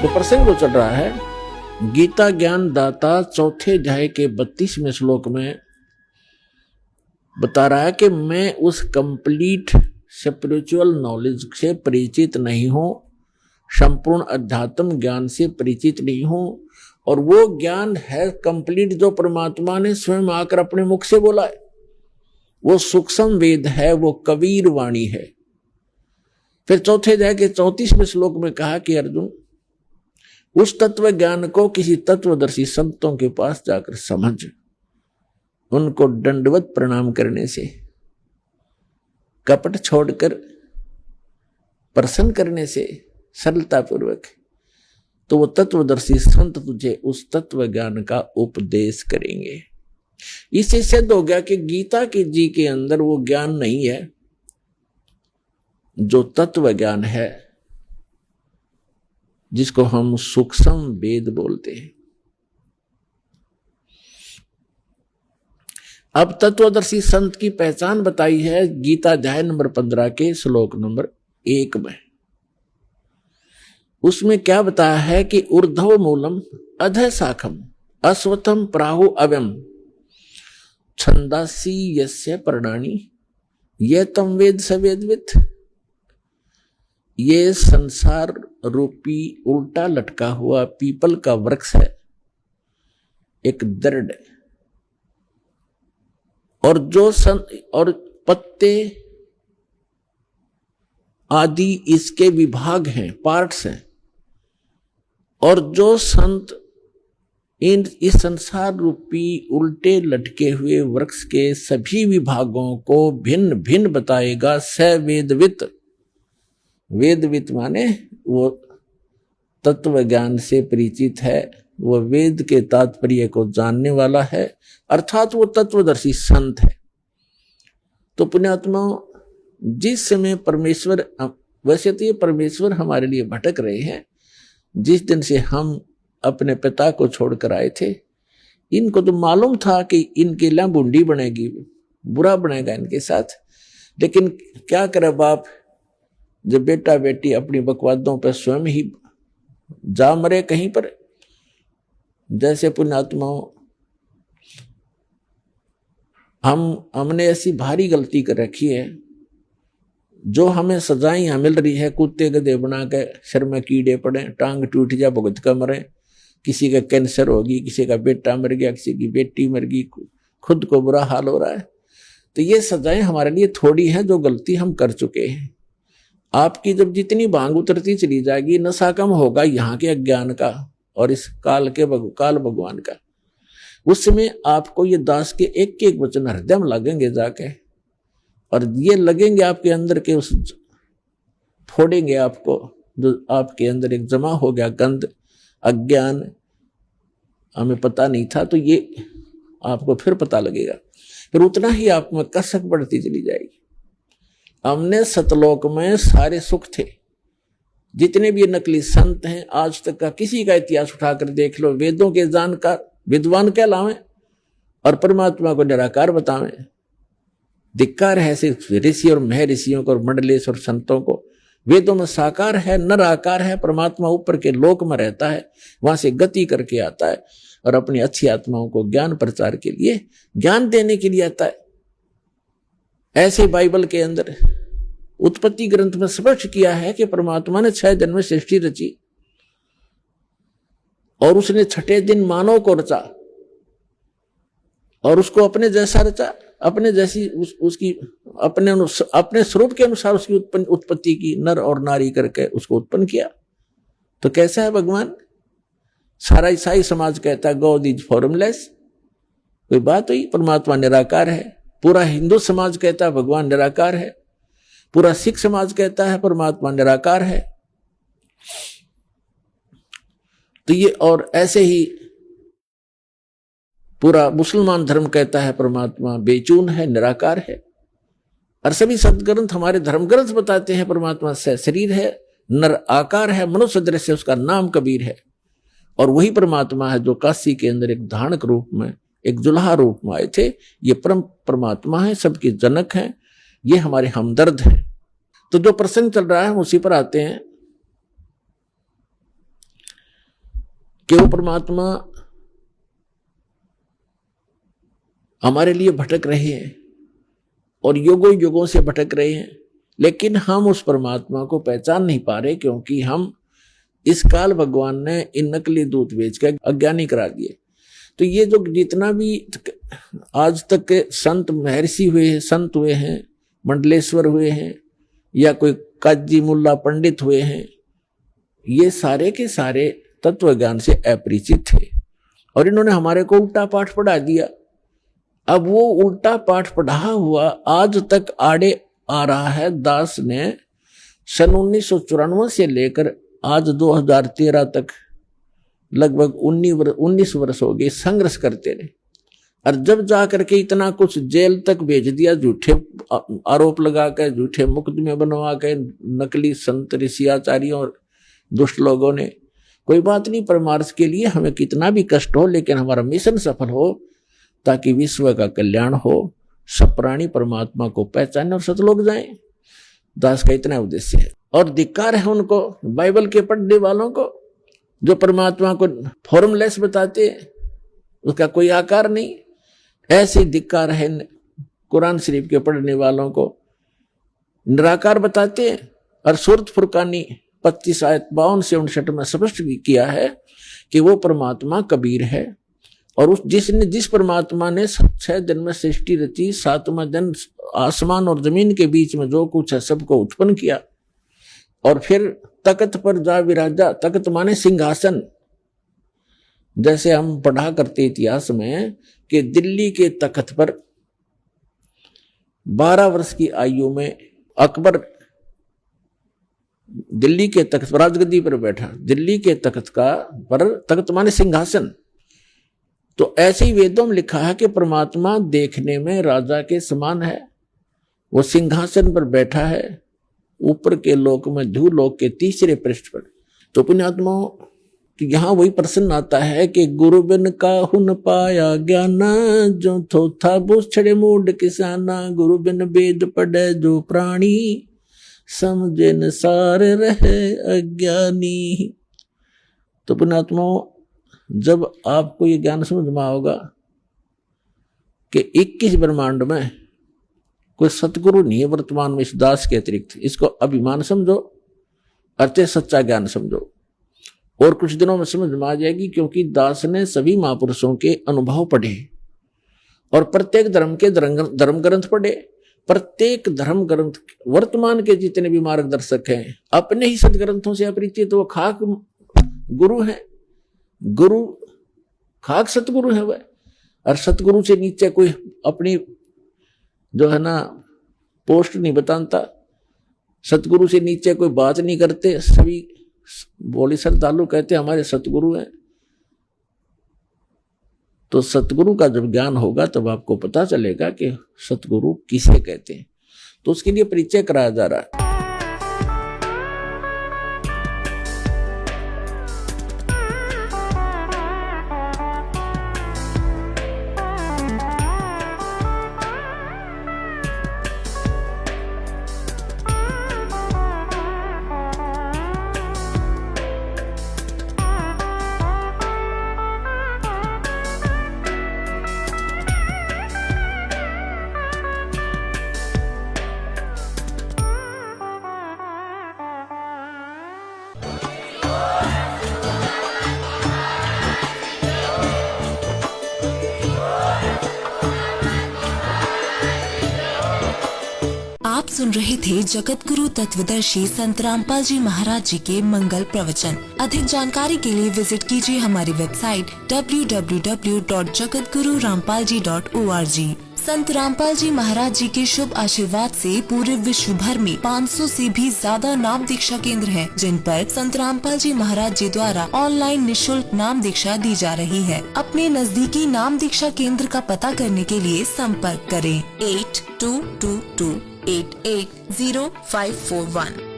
तो प्रसंग जो चल रहा है, गीता ज्ञान दाता चौथे अध्याय के 32वें श्लोक में बता रहा है कि मैं उस कंप्लीट स्पिरिचुअल नॉलेज से परिचित नहीं हूं, संपूर्ण अध्यात्म ज्ञान से परिचित नहीं हूं, और वो ज्ञान है कंप्लीट जो परमात्मा ने स्वयं आकर अपने मुख से बोला है। वो सूक्ष्म वेद है, वो कबीर वाणी है। फिर चौथे अध्याय के 34वें श्लोक में कहा कि अर्जुन, उस तत्व ज्ञान को किसी तत्वदर्शी संतों के पास जाकर समझ, उनको दंडवत प्रणाम करने से, कपट छोड़कर प्रसन्न करने से, सरलता पूर्वक, तो वो तत्वदर्शी संत तुझे उस तत्व ज्ञान का उपदेश करेंगे। इससे सिद्ध हो गया कि गीता के जी के अंदर वो ज्ञान नहीं है जो तत्व ज्ञान है, जिसको हम सूक्ष्म वेद बोलते हैं। अब तत्वदर्शी संत की पहचान बताई है गीता अध्याय नंबर 15 के श्लोक नंबर 1 में। उसमें क्या बताया है कि ऊर्ध्व मूलम अधः शाखम अश्वत्थम प्राहु अव्यम छंदासी यस्य पर्णानि ये तम वेद स वेदवित्। ये संसार रूपी उल्टा लटका हुआ पीपल का वृक्ष है, एक दृढ़, और जो और पत्ते आदि इसके विभाग हैं, पार्ट्स हैं, और जो संत इस संसार रूपी उल्टे लटके हुए वृक्ष के सभी विभागों को भिन्न भिन्न बताएगा, स वेदवित्। वेदवित् माने वो तत्व ज्ञान से परिचित है, वो वेद के तात्पर्य को जानने वाला है, अर्थात वो तत्वदर्शी संत है। तो पुण्यात्मा, जिस समय परमेश्वर, वैसे तो ये परमेश्वर हमारे लिए भटक रहे हैं, जिस दिन से हम अपने पिता को छोड़कर आए थे, इनको तो मालूम था कि इनके लिए बूंदी बनेगी, बुरा बनेगा इनके साथ, लेकिन क्या करे बाप, जब बेटा बेटी अपनी बकवादों पर स्वयं ही जा मरे कहीं पर। जैसे पुण्यात्माओं, हमने ऐसी भारी गलती कर रखी है, जो हमें सजाएं यहाँ मिल रही है, कुत्ते गधे बना के सिर में कीड़े पड़े, टांग टूट जा, भुगत का मरे, किसी का कैंसर होगी, किसी का बेटा मर गया, किसी की बेटी मर गई, खुद को बुरा हाल हो रहा है। तो ये सजाएं हमारे लिए थोड़ी हैं जो गलती हम कर चुके हैं। आपकी जब जितनी भांग उतरती चली जाएगी, नशा कम होगा यहाँ के अज्ञान का और इस काल भगवान का, उस समय आपको ये दास के एक एक वचन हृदय में लगेंगे जाके, और ये लगेंगे आपके अंदर के उस फोड़ेंगे आपको, जो आपके अंदर एक जमा हो गया गंध, अज्ञान, हमें पता नहीं था, तो ये आपको फिर पता लगेगा। फिर उतना ही आप में कसक बढ़ती चली जाएगी। हमने सतलोक में सारे सुख थे। जितने भी नकली संत हैं, आज तक का किसी का इतिहास उठाकर देख लो, वेदों के जानकार विद्वान कहलावें और परमात्मा को निराकार बतावें। धिक्कार है सिर्फ ऋषि और महर्षियों को और मंडलेश और संतों को। वेदों में साकार है, निराकार है, परमात्मा ऊपर के लोक में रहता है, वहां से गति करके आता है और अपनी अच्छी आत्माओं को ज्ञान प्रचार के लिए, ज्ञान देने के लिए आता है। ऐसे बाइबल के अंदर उत्पत्ति ग्रंथ में स्पष्ट किया है कि परमात्मा ने 6 दिन में सृष्टि रची और उसने 6ठे दिन मानव को रचा और उसको अपने जैसा रचा, अपने जैसी उसकी अपने स्वरूप के अनुसार उसकी उत्पत्ति की, नर और नारी करके उसको उत्पन्न किया। तो कैसा है भगवान? सारा ईसाई समाज कहता है गॉड इज फॉर्मलेस, कोई बात हुई? परमात्मा निराकार है। पूरा हिंदू समाज कहता है भगवान निराकार है। पूरा सिख समाज कहता है परमात्मा निराकार है। तो ये, और ऐसे ही पूरा मुसलमान धर्म कहता है परमात्मा बेचून है, निराकार है। और सभी सदग्रंथ, हमारे धर्म ग्रंथ बताते हैं परमात्मा से शरीर है, नर आकार है, मनुष्य दृश्य है, उसका नाम कबीर है। और वही परमात्मा है जो काशी के अंदर एक धानक रूप में, एक जुल्हा रूप में आए थे। ये परम परमात्मा है, सबके जनक हैं, ये हमारे हमदर्द हैं। तो जो प्रसंग चल रहा है उसी पर आते हैं। कि वो परमात्मा हमारे लिए भटक रहे हैं और युगों युगों से भटक रहे हैं, लेकिन हम उस परमात्मा को पहचान नहीं पा रहे, क्योंकि हम इस काल भगवान ने इन नकली दूत बेचकर अज्ञानी करा दिए। तो ये जो जितना भी आज तक के संत महर्षि हुए हैं, संत हुए हैं, मंडलेश्वर हुए हैं, या कोई काजी मुल्ला पंडित हुए हैं, ये सारे के सारे तत्व ज्ञान से अपरिचित थे और इन्होंने हमारे को उल्टा पाठ पढ़ा दिया। अब वो उल्टा पाठ पढ़ा हुआ आज तक आड़े आ रहा है। दास ने सन 1994 से लेकर आज 2013 तक लगभग 19 वर्ष हो गए संघर्ष करते रहे, और जब जाकर के इतना कुछ जेल तक भेज दिया, झूठे आरोप लगा कर, झूठे मुकदमे बनवा के, नकली संत ऋषि आचार्यों और दुष्ट लोगों ने। कोई बात नहीं, परमार्थ के लिए हमें कितना भी कष्ट हो, लेकिन हमारा मिशन सफल हो, ताकि विश्व का कल्याण हो, सब प्राणी परमात्मा को पहचाने और सतलोक जाएं। दास का इतना उद्देश्य है। और धिक्कार है उनको, बाइबल के पढ़ने वालों को, जो परमात्मा को फॉर्मलेस बताते हैं, उसका कोई आकार नहीं। ऐसे धिक्कार है कुरान शरीफ के पढ़ने वालों को, निराकार बताते हैं। और सूरत फुरकानी 25 आयत 52 से 59 में स्पष्ट किया है कि वो परमात्मा कबीर है, और जिस परमात्मा ने 6 दिन में सृष्टि रची, 7वां दिन आसमान और जमीन के बीच में जो कुछ है सबको उत्पन्न किया, और फिर तख्त पर जा विराजा। तख्त माने सिंहासन। जैसे हम पढ़ा करते इतिहास में कि दिल्ली के तख्त पर 12 वर्ष की आयु में अकबर दिल्ली के तख्त पर राजगद्दी पर बैठा। दिल्ली के तख्त माने सिंहासन। तो ऐसे ही वेदों में लिखा है कि परमात्मा देखने में राजा के समान है, वो सिंहासन पर बैठा है, ऊपर के लोक में धूलोक के तीसरे पृष्ठ पर। तो पुण्यात्माओं, यहाँ वही प्रश्न आता है कि गुरु बिन काहू न पाया ज्ञाना, जो थोथा बुछड़े मूड किसाना, गुरु बिन वेद पढ़े जो प्राणी, समझे न सार रहे अज्ञानी। तो पुण्यात्माओं, जब आपको ये ज्ञान समझ में होगा कि 21 ब्रह्मांड में कोई सतगुरु नहीं है वर्तमान में इस दास के अतिरिक्त, इसको अभिमान समझो, अर्थे सच्चा ज्ञान समझो, और कुछ दिनों में समझ में आ जाएगी। क्योंकि दास ने सभी महापुरुषों के अनुभव पढ़े और प्रत्येक धर्म के धर्म ग्रंथ पढ़े। प्रत्येक धर्म ग्रंथ, वर्तमान के जितने भी मार्गदर्शक हैं, अपने ही सदग्रंथों से अपरिचित, वो खाक गुरु हैं। गुरु खाक सतगुरु है वह, और सतगुरु से नीचे कोई अपनी जो है ना पोस्ट नहीं बताता, सतगुरु से नीचे कोई बात नहीं करते। सभी बोली श्रद्धालु कहते हमारे सतगुरु हैं। तो सतगुरु का जब ज्ञान होगा तब आपको पता चलेगा कि सतगुरु किसे कहते हैं। तो उसके लिए परिचय कराया जा रहा है। आप सुन रहे थे जगत गुरु तत्वदर्शी संत रामपाल जी महाराज जी के मंगल प्रवचन। अधिक जानकारी के लिए विजिट कीजिए हमारी वेबसाइट www.jagatgururampalji.org। संत रामपाल जी महाराज जी के शुभ आशीर्वाद से पूरे विश्व भर में 500 से भी ज्यादा नाम दीक्षा केंद्र हैं, जिन पर संत रामपाल जी महाराज जी द्वारा ऑनलाइन निःशुल्क नाम दीक्षा दी जा रही है। अपने नजदीकी नाम दीक्षा केंद्र का पता करने के लिए संपर्क करें 8222880541।